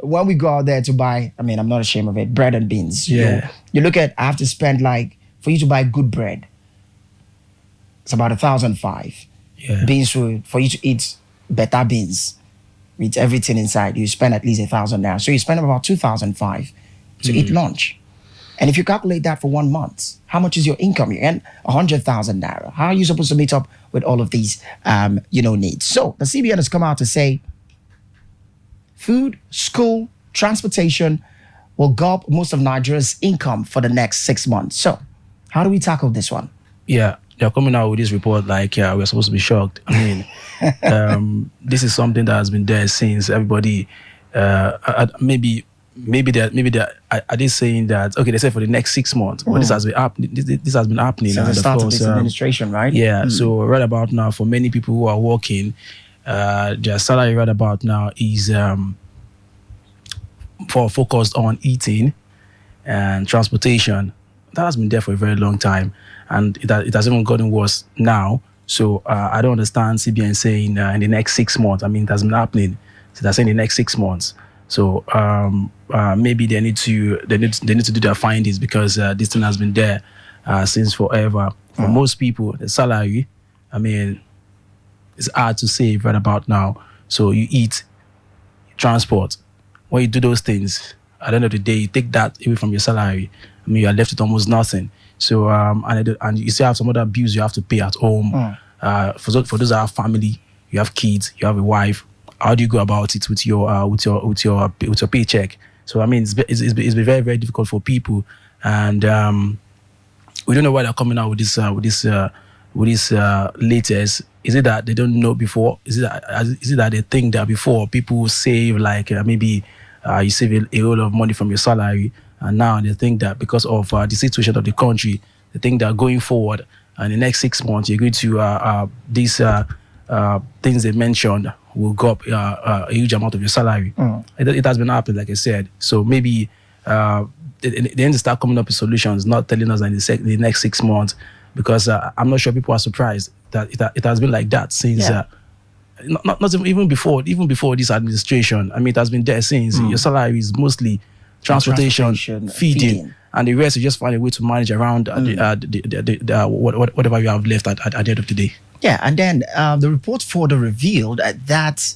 when we go out there to buy, I mean, I'm not ashamed of it, bread and beans. Yeah. You look at, I have to spend like, for you to buy good bread, it's about 1,500. Yeah. Beans for you to eat better beans with everything inside, you spend at least 1,000 naira. So you spend about 2,500 to eat lunch. And if you calculate that for 1 month, how much is your income? You earn 100,000 naira. How are you supposed to meet up with all of these, needs? So the CBN has come out to say food, school, transportation will gulp most of Nigeria's income for the next 6 months. So how do we tackle this one? Yeah, they're coming out with this report like we're supposed to be shocked. I mean, this is something that has been there since everybody. Maybe they're are they saying that okay? They said for the next 6 months, but this has been happening. This has been happening Since the start of this administration, right? Yeah. So right about now, for many people who are working, their salary right about now is for focused on eating and transportation. That has been there for a very long time, and it has even gotten worse now. So I don't understand CBN saying in the next 6 months. I mean, it has been happening. So they're saying the next 6 months. So maybe they need to do their findings because this thing has been there since forever. For most people, the salary, I mean, it's hard to save right about now. So you eat, transport. When you do those things, at the end of the day, you take that away from your salary. I mean, you are left with almost nothing. So and you still have some other bills you have to pay at home. For those that have family, you have kids, you have a wife. How do you go about it with your paycheck? So I mean, it's been very, very difficult for people, and we don't know why they're coming out with this latest. Is it that they don't know before? Is it that they think that before people save like maybe you save a whole lot of money from your salary, and now they think that because of the situation of the country, they think that going forward in the next 6 months you're going to these things they mentioned will go up a huge amount of your salary. It has been happening, like I said. So maybe they need to start coming up with solutions, not telling us that in the next 6 months, because I'm not sure people are surprised that it has been like that since not even before this administration. I mean, it has been there since. Your salary is mostly transportation, feeding, and the rest you just find a way to manage around whatever you have left at the end of the day. Yeah, and then the report further revealed that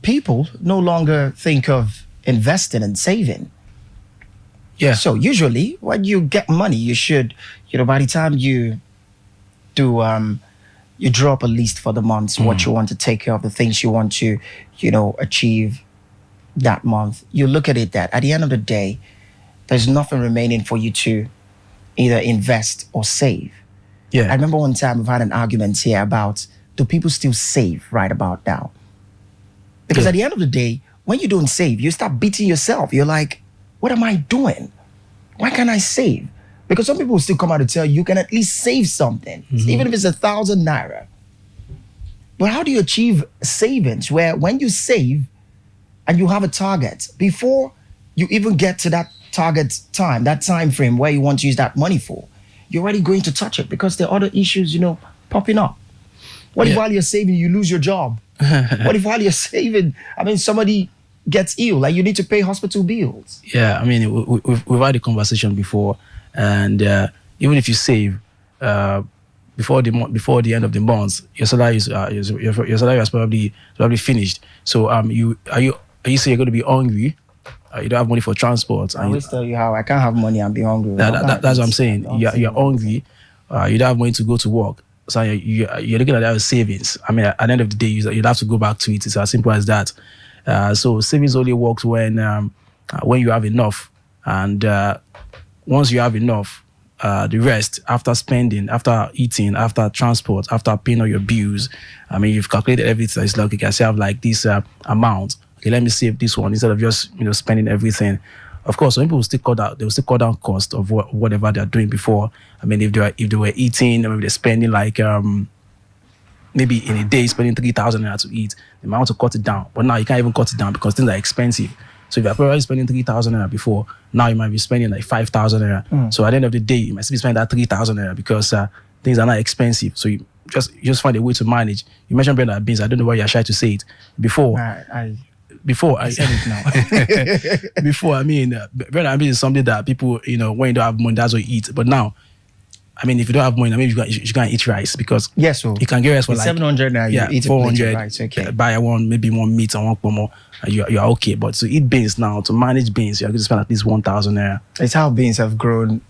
people no longer think of investing and saving. Yeah. So usually when you get money, you should, by the time you do, you draw up a list for the months, what you want to take care of, the things you want to, achieve that month. You look at it that at the end of the day, there's nothing remaining for you to either invest or save. Yeah. I remember one time we've had an argument here about, do people still save right about now? Because at the end of the day, when you don't save, you start beating yourself. You're like, what am I doing? Why can't I save? Because some people will still come out to tell you can at least save something, even if it's 1,000 naira. But how do you achieve savings where when you save and you have a target, before you even get to that target time, that time frame where you want to use that money for, you're already going to touch it because there are other issues, popping up. What if while you're saving, you lose your job? What if while you're saving, somebody gets ill, like you need to pay hospital bills? Yeah, I mean, we've had a conversation before, and even if you save before the end of the month, your salary is probably finished. So are you saying you're going to be hungry? You don't have money for transport. I always tell you how I can't have money and be hungry. That's what I'm saying. You're hungry. You don't have money to go to work. So you're looking at that as savings. I mean, at the end of the day, you'd have to go back to it. It's as simple as that. So savings only works when you have enough, and once you have enough, the rest, after spending, after eating, after transport, after paying all your bills, I mean, you've calculated everything. It's like, okay, I still have like this amount. Okay, let me save this one instead of just spending everything. Of course, some people will still cut down cost of whatever they're doing before. I mean, if they were eating, maybe they're spending like maybe in a day spending 3,000 naira to eat, they might want to cut it down. But now you can't even cut it down because things are expensive. So if you're probably spending 3,000 naira before, now you might be spending like 5,000 naira. So at the end of the day, you might still be spending that 3,000 naira because things are not expensive. So just find a way to manage. You mentioned bread and beans. I don't know why you're shy to say it. Before I said it now. before, I mean, bread and beans is something that people, you know, when you don't have money, that's what you eat. But now, I mean, if you don't have money, I mean, you can eat rice because yes, so you can get rice for like 700 now. You eat 400. Rice, okay. Buy maybe one meat and one pomo, and you are okay. But to eat beans now, to manage beans, you're going to spend at least 1,000 naira. It's how beans have grown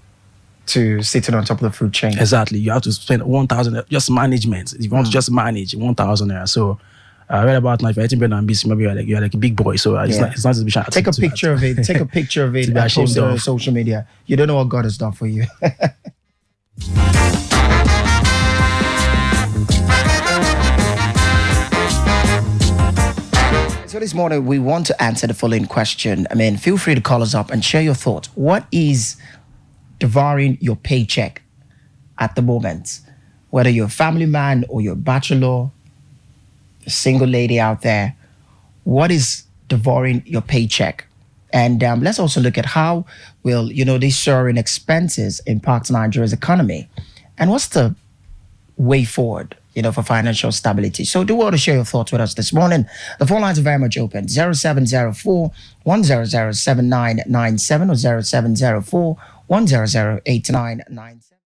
to sitting on top of the food chain. Exactly, you have to spend 1,000 just management. If you want to just manage 1,000 naira, so. I read about now if you're eating bread and beans, maybe you're like a big boy, so it's not to be shy. Take a picture of it. Take a picture of it and post it on social media. You don't know what God has done for you. So this morning we want to answer the following question. I mean, feel free to call us up and share your thoughts. What is devouring your paycheck at the moment? Whether you're a family man or you're a bachelor, a single lady out there, what is devouring your paycheck? And let's also look at how will, these soaring expenses impact Nigeria's economy, and what's the way forward, for financial stability. So do want to share your thoughts with us this morning. The phone lines are very much open. 0704 100 7997 or 0704 100 8997.